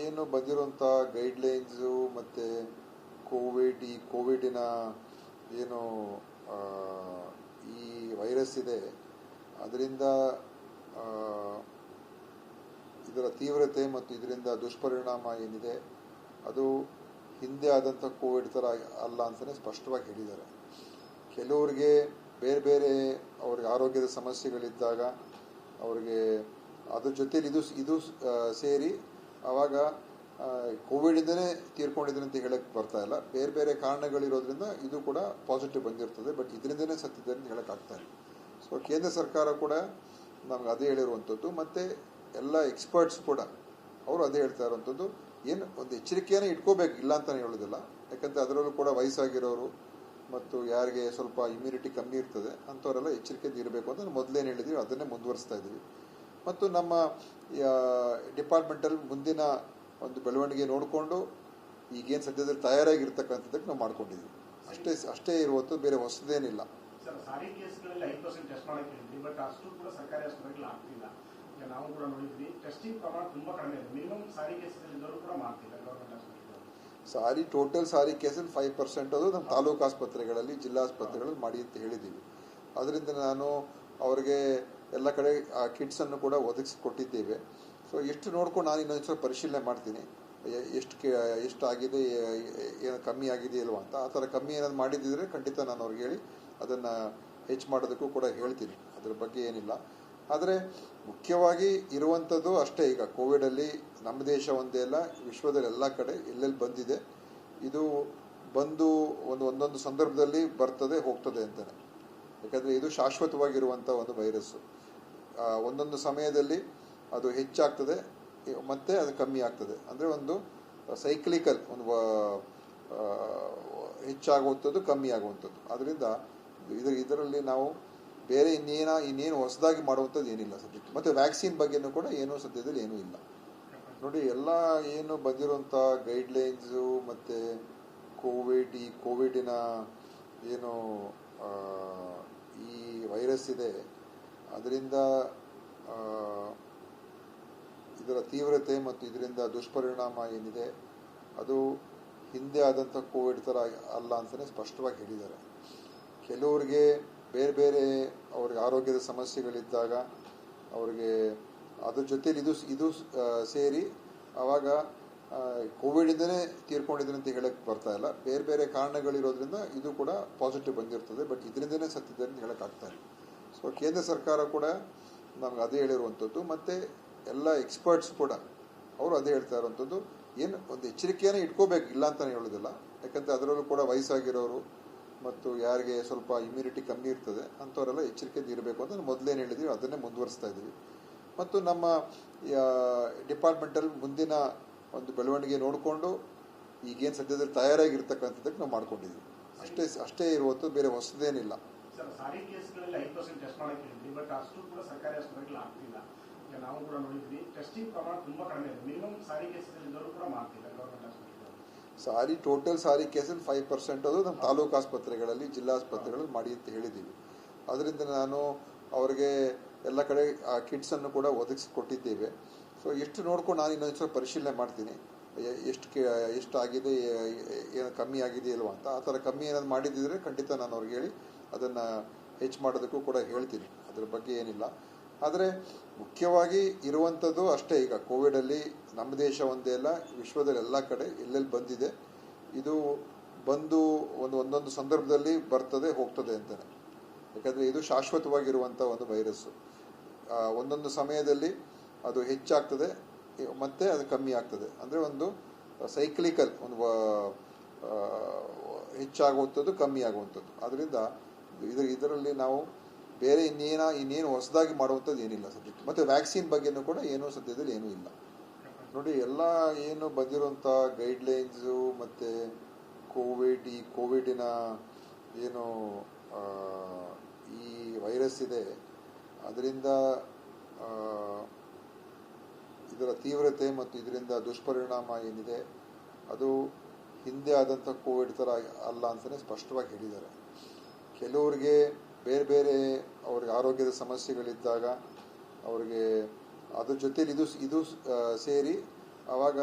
ಏನು ಬಂದಿರುವಂಥ ಗೈಡ್ಲೈನ್ಸು ಮತ್ತು ಕೋವಿಡಿನ ಏನು ಆ, ಈ ವೈರಸ್ ಇದೆ ಅದರಿಂದ ಇದರ ತೀವ್ರತೆ ಮತ್ತು ಇದರಿಂದ ದುಷ್ಪರಿಣಾಮ ಏನಿದೆ ಅದು ಹಿಂದೆ ಆದಂಥ ಕೋವಿಡ್ ಥರ ಅಲ್ಲ ಅಂತಲೇ ಸ್ಪಷ್ಟವಾಗಿ ಹೇಳಿದ್ದಾರೆ. ಕೆಲವರಿಗೆ ಬೇರೆ ಬೇರೆ ಅವ್ರಿಗೆ ಆರೋಗ್ಯದ ಸಮಸ್ಯೆಗಳಿದ್ದಾಗ ಅವ್ರಿಗೆ ಅದ್ರ ಜೊತೆಲಿ ಇದು ಸೇರಿ ಆವಾಗ ಕೋವಿಡಿಂದನೇ ತೀರ್ಕೊಂಡಿದ್ರೆ ಅಂತ ಹೇಳಕ್ಕೆ ಬರ್ತಾ ಇಲ್ಲ. ಬೇರೆ ಬೇರೆ ಕಾರಣಗಳಿರೋದ್ರಿಂದ ಇದು ಕೂಡ ಪಾಸಿಟಿವ್ ಬಂದಿರ್ತದೆ, ಬಟ್ ಇದರಿಂದನೇ ಸತ್ತಿದೆ ಅಂತ ಹೇಳೋಕ್ಕಾಗ್ತಾ ಇಲ್ಲ. ಸೊ ಕೇಂದ್ರ ಸರ್ಕಾರ ಕೂಡ ನಮ್ಗೆ ಅದೇ ಹೇಳಿರುವಂಥದ್ದು, ಮತ್ತು ಎಲ್ಲ ಎಕ್ಸ್ಪರ್ಟ್ಸ್ ಕೂಡ ಅವರು ಅದೇ ಹೇಳ್ತಾ ಇರುವಂಥದ್ದು, ಏನು ಒಂದು ಎಚ್ಚರಿಕೆಯನ್ನು ಇಟ್ಕೋಬೇಕು, ಇಲ್ಲ ಅಂತಲೇ ಹೇಳೋದಿಲ್ಲ. ಯಾಕಂದರೆ ಅದರಲ್ಲೂ ಕೂಡ ವಯಸ್ಸಾಗಿರೋರು ಮತ್ತು ಯಾರಿಗೆ ಸ್ವಲ್ಪ ಇಮ್ಯುನಿಟಿ ಕಮ್ಮಿ ಇರ್ತದೆ ಅಂಥವರೆಲ್ಲ ಎಚ್ಚರಿಕೆಯಿಂದ ಇರಬೇಕು ಅಂತ ಮೊದಲೇನು ಹೇಳಿದ್ವಿ ಅದನ್ನೇ ಮುಂದುವರಿಸ್ತಾ ಇದ್ದೀವಿ. ಮತ್ತು ನಮ್ಮ ಡಿಪಾರ್ಟ್ಮೆಂಟಲ್ಲಿ ಮುಂದಿನ ಒಂದು ಬೆಳವಣಿಗೆ ನೋಡಿಕೊಂಡು ಈಗೇನು ಸದ್ಯದಲ್ಲಿ ತಯಾರಾಗಿರ್ತಕ್ಕಂಥದ್ದಕ್ಕೆ ನಾವು ಮಾಡ್ಕೊಂಡಿದ್ದೀವಿ. ಅಷ್ಟೇ ಇರುವಂಥದ್ದು, ಬೇರೆ ಹೊಸದೇನಿಲ್ಲ. ಸರ್, ಸಾರಿ ಕೇಸ್ಗಳಲ್ಲಿ 5% ಟೆಸ್ಟ್ ಮಾಡಕ್ಕೆ ಹೇಳಿದ್ವಿ, ಬಟ್ ಅಷ್ಟು ಕೂಡ ಸರ್ಕಾರಿ ಆಸ್ಪತ್ರೆಗಳಲ್ಲಿ ಆಗ್ತಿಲ್ಲ. ಈಗ ನಾವು ಕೂಡ ನೋಡಿದ್ವಿ, ಟೆಸ್ಟಿಂಗ್ ಪ್ರಮಾಣ ತುಂಬಾ ಕಡಿಮೆ ಇದೆ. ಮಿನಿಮಮ್ ಸಾರಿ ಕೇಸಸ್ ಇದ್ದವರು ಕೂಡ ಮಾಡ್ತಿಲ್ಲ ಗವರ್ಮೆಂಟ್ ಆಸ್ಪತ್ರೆಗಳಲ್ಲಿ. ಟೋಟಲ್ ಸಾರಿ ಕೇಸಲ್ಲಿ 5% ಅದು ನಮ್ಮ ತಾಲೂಕು ಆಸ್ಪತ್ರೆಗಳಲ್ಲಿ, ಜಿಲ್ಲಾ ಆಸ್ಪತ್ರೆಗಳಲ್ಲಿ ಮಾಡಿ ಅಂತ ಹೇಳಿದ್ದೀವಿ. ಅದರಿಂದ ನಾನು ಅವರಿಗೆ ಎಲ್ಲ ಕಡೆ ಆ ಕಿಟ್ಸನ್ನು ಕೂಡ ಒದಗಿಸಿಕೊಟ್ಟಿದ್ದೇವೆ. ಸೊ ಎಷ್ಟು ನೋಡ್ಕೊಂಡು ನಾನು ಇನ್ನೊಂದು ಸಲ ಪರಿಶೀಲನೆ ಮಾಡ್ತೀನಿ, ಎಷ್ಟು ಆಗಿದೆ, ಏನು ಕಮ್ಮಿ ಆಗಿದೆ ಇಲ್ವಾ ಅಂತ. ಆ ಥರ ಕಮ್ಮಿ ಏನಾದ್ರು ಮಾಡಿದ್ದಿದ್ರೆ ಖಂಡಿತ ನಾನು ಅವ್ರಿಗೆ ಹೇಳಿ ಅದನ್ನು ಹೆಚ್ಚು ಮಾಡೋದಕ್ಕೂ ಕೂಡ ಹೇಳ್ತೀನಿ, ಅದ್ರ ಬಗ್ಗೆ ಏನಿಲ್ಲ. ಆದರೆ ಮುಖ್ಯವಾಗಿ ಇರುವಂಥದ್ದು ಅಷ್ಟೇ, ಈಗ ಕೋವಿಡಲ್ಲಿ ನಮ್ಮ ದೇಶ ಒಂದೇ ಅಲ್ಲ, ವಿಶ್ವದಲ್ಲಿ ಎಲ್ಲ ಕಡೆ ಎಲ್ಲೆಲ್ಲಿ ಬಂದಿದೆ, ಇದು ಬಂದು ಒಂದೊಂದು ಸಂದರ್ಭದಲ್ಲಿ ಬರ್ತದೆ ಹೋಗ್ತದೆ ಅಂತಲೇ. ಯಾಕಂದರೆ ಇದು ಶಾಶ್ವತವಾಗಿರುವಂಥ ಒಂದು ವೈರಸ್ಸು. ಒಂದೊಂದು ಸಮಯದಲ್ಲಿ ಅದು ಹೆಚ್ಚಾಗ್ತದೆ ಮತ್ತೆ ಅದು ಕಮ್ಮಿ ಆಗ್ತದೆ. ಅಂದರೆ ಒಂದು ಸೈಕ್ಲಿಕಲ್, ಒಂದು ಹೆಚ್ಚಾಗುವಂಥದ್ದು ಕಮ್ಮಿ ಆಗುವಂಥದ್ದು. ಅದರಿಂದ ಇದರಲ್ಲಿ ನಾವು ಬೇರೆ ಇನ್ನೇನು ಹೊಸದಾಗಿ ಮಾಡುವಂಥದ್ದು ಏನಿಲ್ಲ ಸದ್ಯಕ್ಕೆ. ಮತ್ತು ವ್ಯಾಕ್ಸಿನ್ ಬಗ್ಗೆನೂ ಕೂಡ ಏನೂ ಸದ್ಯದಲ್ಲಿ ಏನೂ ಇಲ್ಲ. ನೋಡಿ, ಎಲ್ಲ ಏನು ಬಂದಿರುವಂಥ ಗೈಡ್ಲೈನ್ಸು ಮತ್ತು ಕೋವಿಡಿನ ಏನು ಈ ವೈರಸ್ ಇದೆ ಅದರಿಂದ ಇದರ ತೀವ್ರತೆ ಮತ್ತು ಇದರಿಂದ ದುಷ್ಪರಿಣಾಮ ಏನಿದೆ ಅದು ಹಿಂದೆ ಆದಂಥ ಕೋವಿಡ್ ಥರ ಅಲ್ಲ ಅಂತಲೇ ಸ್ಪಷ್ಟವಾಗಿ ಹೇಳಿದ್ದಾರೆ. ಕೆಲವರಿಗೆ ಬೇರೆ ಬೇರೆ ಅವ್ರಿಗೆ ಆರೋಗ್ಯದ ಸಮಸ್ಯೆಗಳಿದ್ದಾಗ ಅವ್ರಿಗೆ ಅದ್ರ ಜೊತೆಲಿ ಇದು ಸೇರಿ ಆವಾಗ ಕೋವಿಡಿಂದನೇ ತೀರ್ಕೊಂಡಿದ್ರೆ ಅಂತ ಹೇಳಕ್ಕೆ ಬರ್ತಾ ಇಲ್ಲ. ಬೇರೆ ಬೇರೆ ಕಾರಣಗಳಿರೋದ್ರಿಂದ ಇದು ಕೂಡ ಪಾಸಿಟಿವ್ ಬಂದಿರ್ತದೆ, ಬಟ್ ಇದರಿಂದನೇ ಸತ್ತಿದೆ ಅಂತ ಹೇಳೋಕ್ಕಾಗ್ತಾ ಇಲ್ಲ. ಸೊ ಕೇಂದ್ರ ಸರ್ಕಾರ ಕೂಡ ನಮ್ಗೆ ಅದೇ ಹೇಳಿರುವಂಥದ್ದು, ಮತ್ತು ಎಲ್ಲ ಎಕ್ಸ್ಪರ್ಟ್ಸ್ ಕೂಡ ಅವರು ಅದೇ ಹೇಳ್ತಾ ಇರುವಂಥದ್ದು, ಏನು ಒಂದು ಎಚ್ಚರಿಕೆಯನ್ನು ಇಟ್ಕೋಬೇಕು, ಇಲ್ಲ ಅಂತಲೇ ಹೇಳೋದಿಲ್ಲ. ಯಾಕಂದರೆ ಅದರಲ್ಲೂ ಕೂಡ ವಯಸ್ಸಾಗಿರೋರು ಮತ್ತು ಯಾರಿಗೆ ಸ್ವಲ್ಪ ಇಮ್ಯುನಿಟಿ ಕಮ್ಮಿ ಇರ್ತದೆ ಅಂಥವರೆಲ್ಲ ಎಚ್ಚರಿಕೆಯಿಂದ ಇರಬೇಕು ಅಂತ ಮೊದಲೇನು ಹೇಳಿದ್ವಿ ಅದನ್ನೇ ಮುಂದುವರಿಸ್ತಾ ಇದ್ದೀವಿ. ಮತ್ತು ನಮ್ಮ ಡಿಪಾರ್ಟ್ಮೆಂಟಲ್ಲಿ ಮುಂದಿನ ಒಂದು ಬೆಳವಣಿಗೆ ನೋಡಿಕೊಂಡು ಈಗೇನು ಸದ್ಯದಲ್ಲಿ ತಯಾರಾಗಿರ್ತಕ್ಕಂಥದ್ದಕ್ಕೆ ನಾವು ಮಾಡ್ಕೊಂಡಿದ್ದೀವಿ. ಅಷ್ಟೇ ಇರುವಂಥದ್ದು, ಬೇರೆ ಹೊಸದೇನಿಲ್ಲ. ಸರ್, ಸಾರಿ ಕೇಸ್ಗಳಲ್ಲಿ 5% ಟೆಸ್ಟ್ ಮಾಡಕ್ಕೆ ಹೇಳಿದ್ವಿ, ಬಟ್ ಅಷ್ಟು ಕೂಡ ಸರ್ಕಾರಿ ಆಸ್ಪತ್ರೆಗಳಲ್ಲಿ ಆಗ್ತಿಲ್ಲ. ಈಗ ನಾವು ಕೂಡ ನೋಡಿದ್ವಿ, ಟೆಸ್ಟಿಂಗ್ ಪ್ರಮಾಣ ತುಂಬಾ ಕಡಿಮೆ ಇದೆ. ಮಿನಿಮಮ್ ಸಾರಿ ಕೇಸಸ್ ಇದ್ದವರು ಕೂಡ ಮಾಡ್ತಿಲ್ಲ ಗವರ್ಮೆಂಟ್ ಆಸ್ಪತ್ರೆಗಳಲ್ಲಿ. ಟೋಟಲ್ ಸಾರಿ ಕೇಸಲ್ಲಿ 5% ಅದು ನಮ್ಮ ತಾಲೂಕು ಆಸ್ಪತ್ರೆಗಳಲ್ಲಿ, ಜಿಲ್ಲಾ ಆಸ್ಪತ್ರೆಗಳಲ್ಲಿ ಮಾಡಿ ಅಂತ ಹೇಳಿದ್ದೀವಿ. ಅದರಿಂದ ನಾನು ಅವರಿಗೆ ಎಲ್ಲ ಕಡೆ ಆ ಕಿಟ್ಸನ್ನು ಕೂಡ ಒದಗಿಸಿಕೊಟ್ಟಿದ್ದೇವೆ. ಸೊ ಎಷ್ಟು ನೋಡ್ಕೊಂಡು ನಾನು ಇನ್ನೊಂದು ಸಲ ಪರಿಶೀಲನೆ ಮಾಡ್ತೀನಿ, ಎಷ್ಟು ಆಗಿದೆ, ಏನು ಕಮ್ಮಿ ಆಗಿದೆ ಇಲ್ವಾ ಅಂತ. ಆ ಥರ ಕಮ್ಮಿ ಏನಾದ್ರು ಮಾಡಿದ್ದಿದ್ರೆ ಖಂಡಿತ ನಾನು ಅವ್ರಿಗೆ ಹೇಳಿ ಅದನ್ನು ಹೆಚ್ಚು ಮಾಡೋದಕ್ಕೂ ಕೂಡ ಹೇಳ್ತೀನಿ, ಅದ್ರ ಬಗ್ಗೆ ಏನಿಲ್ಲ. ಆದರೆ ಮುಖ್ಯವಾಗಿ ಇರುವಂಥದ್ದು ಅಷ್ಟೇ, ಈಗ ಕೋವಿಡಲ್ಲಿ ನಮ್ಮ ದೇಶ ಒಂದೇ ಅಲ್ಲ, ವಿಶ್ವದಲ್ಲಿ ಎಲ್ಲ ಕಡೆ ಎಲ್ಲೆಲ್ಲಿ ಬಂದಿದೆ, ಇದು ಬಂದು ಒಂದೊಂದು ಸಂದರ್ಭದಲ್ಲಿ ಬರ್ತದೆ ಹೋಗ್ತದೆ ಅಂತಲೇ. ಯಾಕಂದರೆ ಇದು ಶಾಶ್ವತವಾಗಿರುವಂಥ ಒಂದು ವೈರಸ್ಸು. ಒಂದೊಂದು ಸಮಯದಲ್ಲಿ ಅದು ಹೆಚ್ಚಾಗ್ತದೆ ಮತ್ತೆ ಅದು ಕಮ್ಮಿ ಆಗ್ತದೆ. ಅಂದರೆ ಒಂದು ಸೈಕ್ಲಿಕಲ್, ಒಂದು ಹೆಚ್ಚಾಗುವಂಥದ್ದು ಕಮ್ಮಿ ಆಗುವಂಥದ್ದು. ಅದರಿಂದ ಇದರಲ್ಲಿ ನಾವು ಬೇರೆ ಇನ್ನೇನು ಹೊಸದಾಗಿ ಮಾಡುವಂಥದ್ದು ಏನಿಲ್ಲ ಸದ್ಯಕ್ಕೆ. ಮತ್ತು ವ್ಯಾಕ್ಸಿನ್ ಬಗ್ಗೆನೂ ಕೂಡ ಏನೂ ಸದ್ಯದಲ್ಲಿ ಏನೂ ಇಲ್ಲ. ನೋಡಿ, ಎಲ್ಲ ಏನು ಬಂದಿರುವಂಥ ಗೈಡ್ಲೈನ್ಸು ಮತ್ತು ಕೋವಿಡಿನ ಏನು ಈ ವೈರಸ್ ಇದೆ ಅದರಿಂದ ಇದರ ತೀವ್ರತೆ ಮತ್ತು ಇದರಿಂದ ದುಷ್ಪರಿಣಾಮ ಏನಿದೆ ಅದು ಹಿಂದೆ ಆದಂಥ ಕೋವಿಡ್ ಥರ ಅಲ್ಲ ಅಂತಲೇ ಸ್ಪಷ್ಟವಾಗಿ ಹೇಳಿದ್ದಾರೆ. ಕೆಲವರಿಗೆ ಬೇರೆ ಬೇರೆ ಅವ್ರಿಗೆ ಆರೋಗ್ಯದ ಸಮಸ್ಯೆಗಳಿದ್ದಾಗ ಅವ್ರಿಗೆ ಅದ್ರ ಜೊತೆಲಿ ಇದು ಸೇರಿ ಆವಾಗ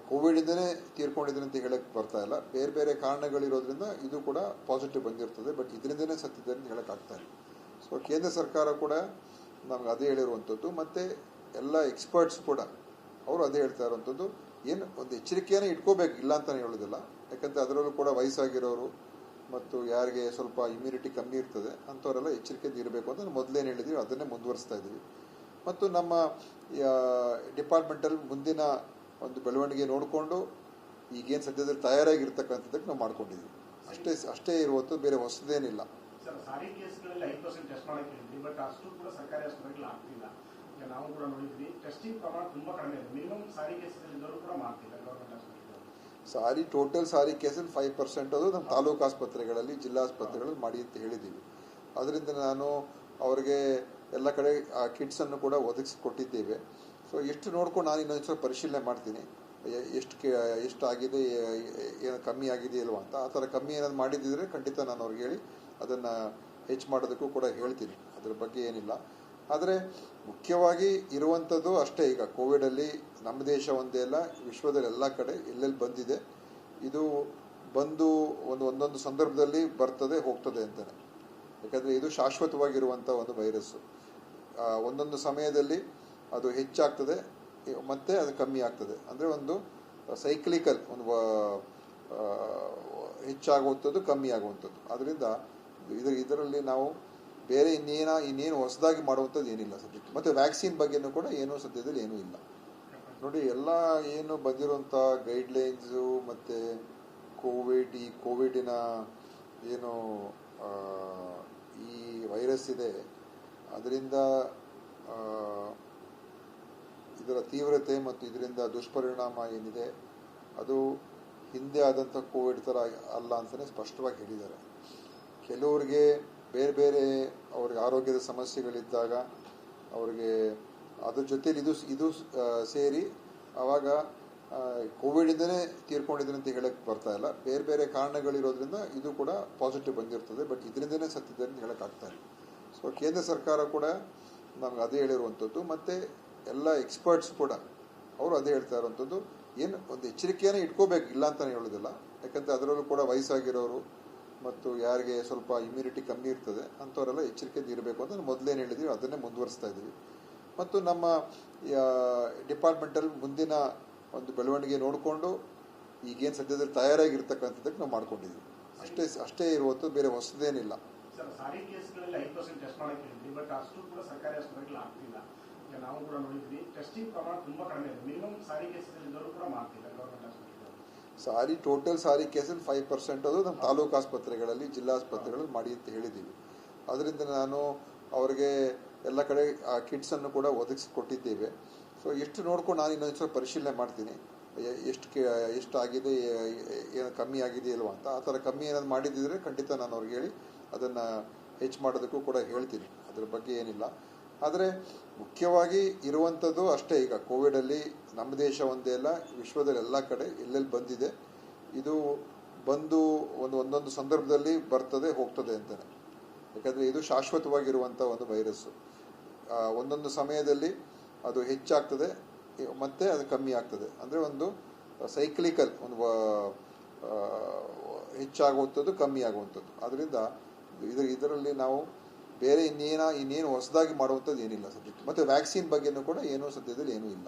ಕೋವಿಡಿಂದನೇ ತೀರ್ಕೊಂಡಿದ್ದೀನಿ ಅಂತ ಹೇಳಕ್ಕೆ ಬರ್ತಾ ಇಲ್ಲ. ಬೇರೆ ಬೇರೆ ಕಾರಣಗಳಿರೋದ್ರಿಂದ ಇದು ಕೂಡ ಪಾಸಿಟಿವ್ ಬಂದಿರ್ತದೆ, ಬಟ್ ಇದರಿಂದನೇ ಸತ್ತಿದ್ದಾರೆ ಅಂತ ಹೇಳೋಕ್ಕಾಗ್ತಾ ಇಲ್ಲ. ಸೊ ಕೇಂದ್ರ ಸರ್ಕಾರ ಕೂಡ ನಮ್ಗೆ ಅದೇ ಹೇಳಿರುವಂಥದ್ದು, ಮತ್ತು ಎಲ್ಲ ಎಕ್ಸ್ಪರ್ಟ್ಸ್ ಕೂಡ ಅವರು ಅದೇ ಹೇಳ್ತಾ ಇರುವಂಥದ್ದು, ಏನು ಒಂದು ಎಚ್ಚರಿಕೆಯನ್ನು ಇಟ್ಕೋಬೇಕು, ಇಲ್ಲ ಅಂತಲೇ ಹೇಳೋದಿಲ್ಲ. ಯಾಕಂದರೆ ಅದರಲ್ಲೂ ಕೂಡ ವಯಸ್ಸಾಗಿರೋರು ಮತ್ತು ಯಾರಿಗೆ ಸ್ವಲ್ಪ ಇಮ್ಯುನಿಟಿ ಕಮ್ಮಿ ಇರ್ತದೆ ಅಂಥವರೆಲ್ಲ ಎಚ್ಚರಿಕೆಯಿಂದ ಇರಬೇಕು ಅಂತ ಮೊದಲೇನು ಹೇಳಿದ್ವಿ ಅದನ್ನೇ ಮುಂದುವರಿಸ್ತಾ ಇದ್ದೀವಿ. ಮತ್ತು ನಮ್ಮ ಡಿಪಾರ್ಟ್ಮೆಂಟಲ್ಲಿ ಮುಂದಿನ ಒಂದು ಬೆಳವಣಿಗೆ ನೋಡಿಕೊಂಡು ಈಗೇನು ಸದ್ಯದಲ್ಲಿ ತಯಾರಾಗಿರ್ತಕ್ಕಂಥದ್ದಕ್ಕೆ ನಾವು ಮಾಡ್ಕೊಂಡಿದ್ದೀವಿ. ಅಷ್ಟೇ ಇರುವಂಥದ್ದು, ಬೇರೆ ಹೊಸದೇನಿಲ್ಲ. ಸರ್, ಸಾರಿ ಕೇಸ್ಗಳಲ್ಲಿ 5% ಟೆಸ್ಟ್ ಮಾಡಕ್ಕೆ ಹೇಳಿದ್ವಿ, ಬಟ್ ಅಷ್ಟು ಕೂಡ ಸರ್ಕಾರಿ ಆಸ್ಪತ್ರೆಗಳು ಆಗ್ತಿಲ್ಲ. ಈಗ ನಾವು ಕೂಡ ನೋಡಿದ್ವಿ, ಟೆಸ್ಟಿಂಗ್ ಪ್ರಮಾಣ ತುಂಬಾ ಕಡಿಮೆ ಇದೆ. ಮಿನಿಮಮ್ ಸಾರಿ ಕೇಸಲ್ಲಿ ಇದ್ದವರು ಕೂಡ ಮಾಡ್ತಿಲ್ಲ ಗವರ್ಮೆಂಟ್ ಆಸ್ಪತ್ರೆಗಳು. ಟೋಟಲ್ ಸಾರಿ ಕೇಸಲ್ಲಿ 5% ಅದು ನಮ್ಮ ತಾಲೂಕು ಆಸ್ಪತ್ರೆಗಳಲ್ಲಿ, ಜಿಲ್ಲಾ ಆಸ್ಪತ್ರೆಗಳಲ್ಲಿ ಮಾಡಿ ಅಂತ ಹೇಳಿದ್ದೀವಿ. ಅದರಿಂದ ನಾನು ಅವರಿಗೆ ಎಲ್ಲ ಕಡೆ ಆ ಕಿಟ್ಸನ್ನು ಕೂಡ ಒದಗಿಸಿಕೊಟ್ಟಿದ್ದೇವೆ. ಸೊ ಎಷ್ಟು ನೋಡ್ಕೊಂಡು ನಾನು ಇನ್ನೊಂದು ಪರಿಶೀಲನೆ ಮಾಡ್ತೀನಿ, ಎಷ್ಟು ಆಗಿದೆ, ಏನು ಕಮ್ಮಿ ಆಗಿದೆ ಇಲ್ವಾ ಅಂತ. ಆ ಥರ ಕಮ್ಮಿ ಏನಾದ್ರು ಮಾಡಿದ್ದಿದ್ರೆ ಖಂಡಿತ ನಾನು ಅವ್ರಿಗೆ ಹೇಳಿ ಅದನ್ನು ಹೆಚ್ಚು ಮಾಡೋದಕ್ಕೂ ಕೂಡ ಹೇಳ್ತೀನಿ, ಅದ್ರ ಬಗ್ಗೆ ಏನಿಲ್ಲ. ಆದರೆ ಮುಖ್ಯವಾಗಿ ಇರುವಂಥದ್ದು ಅಷ್ಟೇ, ಈಗ ಕೋವಿಡಲ್ಲಿ ನಮ್ಮ ದೇಶ ಒಂದೇ ಅಲ್ಲ, ವಿಶ್ವದಲ್ಲಿ ಎಲ್ಲ ಕಡೆ ಎಲ್ಲೆಲ್ಲಿ ಬಂದಿದೆ, ಇದು ಬಂದು ಒಂದೊಂದು ಸಂದರ್ಭದಲ್ಲಿ ಬರ್ತದೆ ಹೋಗ್ತದೆ ಅಂತಲೇ. ಯಾಕಂದರೆ ಇದು ಶಾಶ್ವತವಾಗಿರುವಂಥ ಒಂದು ವೈರಸ್ಸು. ಒಂದೊಂದು ಸಮಯದಲ್ಲಿ ಅದು ಹೆಚ್ಚಾಗ್ತದೆ ಮತ್ತು ಅದು ಕಮ್ಮಿ ಆಗ್ತದೆ. ಅಂದರೆ ಒಂದು ಸೈಕ್ಲಿಕಲ್, ಒಂದು ಹೆಚ್ಚಾಗುವಂಥದ್ದು ಕಮ್ಮಿ ಆಗುವಂಥದ್ದು. ಅದರಿಂದ ಇದರಲ್ಲಿ ನಾವು ಬೇರೆ ಇನ್ನೇನು ಹೊಸದಾಗಿ ಮಾಡುವಂಥದ್ದು ಏನಿಲ್ಲ ಸದ್ಯಕ್ಕೆ. ಮತ್ತು ವ್ಯಾಕ್ಸಿನ್ ಬಗ್ಗೆನೂ ಕೂಡ ಏನೂ ಸದ್ಯದಲ್ಲಿ ಏನೂ ಇಲ್ಲ. ನೋಡಿ, ಎಲ್ಲ ಏನು ಬಂದಿರುವಂಥ ಗೈಡ್ಲೈನ್ಸು ಮತ್ತು ಈ ಕೋವಿಡಿನ ಏನು ಈ ವೈರಸ್ ಇದೆ, ಅದರಿಂದ ಇದರ ತೀವ್ರತೆ ಮತ್ತು ಇದರಿಂದ ದುಷ್ಪರಿಣಾಮ ಏನಿದೆ ಅದು ಹಿಂದೆ ಆದಂಥ ಕೋವಿಡ್ ಥರ ಅಲ್ಲ ಅಂತಲೇ ಸ್ಪಷ್ಟವಾಗಿ ಹೇಳಿದ್ದಾರೆ. ಕೆಲವರಿಗೆ ಬೇರೆ ಬೇರೆ ಅವ್ರಿಗೆ ಆರೋಗ್ಯದ ಸಮಸ್ಯೆಗಳಿದ್ದಾಗ ಅವ್ರಿಗೆ ಅದ್ರ ಜೊತೆಲಿ ಇದು ಸೇರಿ ಆವಾಗ ಕೋವಿಡಿಂದನೇ ತೀರ್ಕೊಂಡಿದ್ದೀನಿ ಅಂತ ಹೇಳಕ್ಕೆ ಬರ್ತಾ ಇಲ್ಲ. ಬೇರೆ ಬೇರೆ ಕಾರಣಗಳಿರೋದ್ರಿಂದ ಇದು ಕೂಡ ಪಾಸಿಟಿವ್ ಬಂದಿರ್ತದೆ, ಬಟ್ ಇದರಿಂದನೇ ಸತ್ತಿದ್ದಾರೆ ಅಂತ ಹೇಳೋಕ್ಕಾಗ್ತಾ ಇಲ್ಲ. ಸೊ ಕೇಂದ್ರ ಸರ್ಕಾರ ಕೂಡ ನಮ್ಗೆ ಅದೇ ಹೇಳಿರುವಂಥದ್ದು, ಮತ್ತು ಎಲ್ಲ ಎಕ್ಸ್ಪರ್ಟ್ಸ್ ಕೂಡ ಅವರು ಅದೇ ಹೇಳ್ತಾ ಇರುವಂಥದ್ದು, ಏನು ಒಂದು ಎಚ್ಚರಿಕೆಯನ್ನು ಇಟ್ಕೋಬೇಕು, ಇಲ್ಲ ಅಂತಲೇ ಹೇಳೋದಿಲ್ಲ. ಯಾಕಂದರೆ ಅದರಲ್ಲೂ ಕೂಡ ವಯಸ್ಸಾಗಿರೋರು ಮತ್ತು ಯಾರಿಗೆ ಸ್ವಲ್ಪ ಇಮ್ಯುನಿಟಿ ಕಮ್ಮಿ ಇರ್ತದೆ ಅಂಥವರೆಲ್ಲ ಎಚ್ಚರಿಕೆಯಿಂದ ಇರಬೇಕು ಅಂತ ಮೊದಲೇನು ಹೇಳಿದ್ವಿ ಅದನ್ನೇ ಮುಂದುವರಿಸ್ತಾ ಇದ್ದೀವಿ. ಮತ್ತು ನಮ್ಮ ಡಿಪಾರ್ಟ್ಮೆಂಟಲ್ಲಿ ಮುಂದಿನ ಒಂದು ಬೆಳವಣಿಗೆ ನೋಡಿಕೊಂಡು ಈಗೇನು ಸದ್ಯದಲ್ಲಿ ತಯಾರಾಗಿರ್ತಕ್ಕಂಥದ್ದಕ್ಕೆ ನಾವು ಮಾಡ್ಕೊಂಡಿದ್ದೀವಿ. ಅಷ್ಟೇ ಇರುವಂಥದ್ದು, ಬೇರೆ ಹೊಸದೇನಿಲ್ಲ. ಸರ್, ಸಾರಿ ಕೇಸ್ಗಳಲ್ಲಿ 5% ಟೆಸ್ಟ್ ಮಾಡಕ್ಕೆ ಹೇಳಿದ್ವಿ, ಬಟ್ ಅಷ್ಟು ಕೂಡ ಸರ್ಕಾರಿ ಆಸ್ಪತ್ರೆಗಳು ಆಗ್ತಿಲ್ಲ. ಈಗ ನಾವು ಕೂಡ ನೋಡಿದ್ವಿ, ಟೆಸ್ಟಿಂಗ್ ಪ್ರಮಾಣ ತುಂಬಾ ಕಡಿಮೆ ಇದೆ. ಮಿನಿಮಮ್ ಸಾರಿ ಕೇಸಲ್ಲಿ ಇದ್ದವರು ಕೂಡ ಮಾಡ್ತಿಲ್ಲ ಗವರ್ಮೆಂಟ್ ಆಸ್ಪತ್ರೆಗಳು. ಟೋಟಲ್ ಸಾರಿ ಕೇಸಲ್ಲಿ 5% ಅದು ನಮ್ಮ ತಾಲೂಕು ಆಸ್ಪತ್ರೆಗಳಲ್ಲಿ, ಜಿಲ್ಲಾ ಆಸ್ಪತ್ರೆಗಳಲ್ಲಿ ಮಾಡಿ ಅಂತ ಹೇಳಿದ್ದೀವಿ. ಅದರಿಂದ ನಾನು ಅವರಿಗೆ ಎಲ್ಲ ಕಡೆ ಆ ಕಿಟ್ಸನ್ನು ಕೂಡ ಒದಗಿಸಿಕೊಟ್ಟಿದ್ದೇವೆ. ಸೊ ಎಷ್ಟು ನೋಡ್ಕೊಂಡು ನಾನು ಇನ್ನೊಂದು ಪರಿಶೀಲನೆ ಮಾಡ್ತೀನಿ, ಎಷ್ಟು ಆಗಿದೆ, ಏನು ಕಮ್ಮಿ ಆಗಿದೆ ಇಲ್ವಾ ಅಂತ. ಆ ಥರ ಕಮ್ಮಿ ಏನಾದ್ರು ಮಾಡಿದ್ದಿದ್ರೆ ಖಂಡಿತ ನಾನು ಅವ್ರಿಗೆ ಹೇಳಿ ಅದನ್ನು ಹೆಚ್ಚು ಮಾಡೋದಕ್ಕೂ ಕೂಡ ಹೇಳ್ತೀನಿ, ಅದ್ರ ಬಗ್ಗೆ ಏನಿಲ್ಲ. ಆದರೆ ಮುಖ್ಯವಾಗಿ ಇರುವಂಥದ್ದು ಅಷ್ಟೇ, ಈಗ ಕೋವಿಡಲ್ಲಿ ನಮ್ಮ ದೇಶ ಒಂದೇ ಅಲ್ಲ, ವಿಶ್ವದಲ್ಲಿ ಎಲ್ಲ ಕಡೆ ಎಲ್ಲೆಲ್ಲಿ ಬಂದಿದೆ, ಇದು ಬಂದು ಒಂದೊಂದು ಸಂದರ್ಭದಲ್ಲಿ ಬರ್ತದೆ ಹೋಗ್ತದೆ ಅಂತಲೇ. ಯಾಕಂದರೆ ಇದು ಶಾಶ್ವತವಾಗಿರುವಂಥ ಒಂದು ವೈರಸ್ಸು. ಒಂದೊಂದು ಸಮಯದಲ್ಲಿ ಅದು ಹೆಚ್ಚಾಗ್ತದೆ ಮತ್ತು ಅದು ಕಮ್ಮಿ ಆಗ್ತದೆ. ಅಂದರೆ ಒಂದು ಸೈಕ್ಲಿಕಲ್, ಒಂದು ಹೆಚ್ಚಾಗುವಂಥದ್ದು ಕಮ್ಮಿ ಆಗುವಂಥದ್ದು. ಅದರಿಂದ ಇದರಲ್ಲಿ ನಾವು ಬೇರೆ ಇನ್ನೇನು ಹೊಸದಾಗಿ ಮಾಡುವಂಥದ್ದು ಏನಿಲ್ಲ ಸದ್ಯಕ್ಕೆ. ಮತ್ತು ವ್ಯಾಕ್ಸಿನ್ ಬಗ್ಗೆನೂ ಕೂಡ ಏನೂ ಸದ್ಯದಲ್ಲಿ ಏನೂ ಇಲ್ಲ.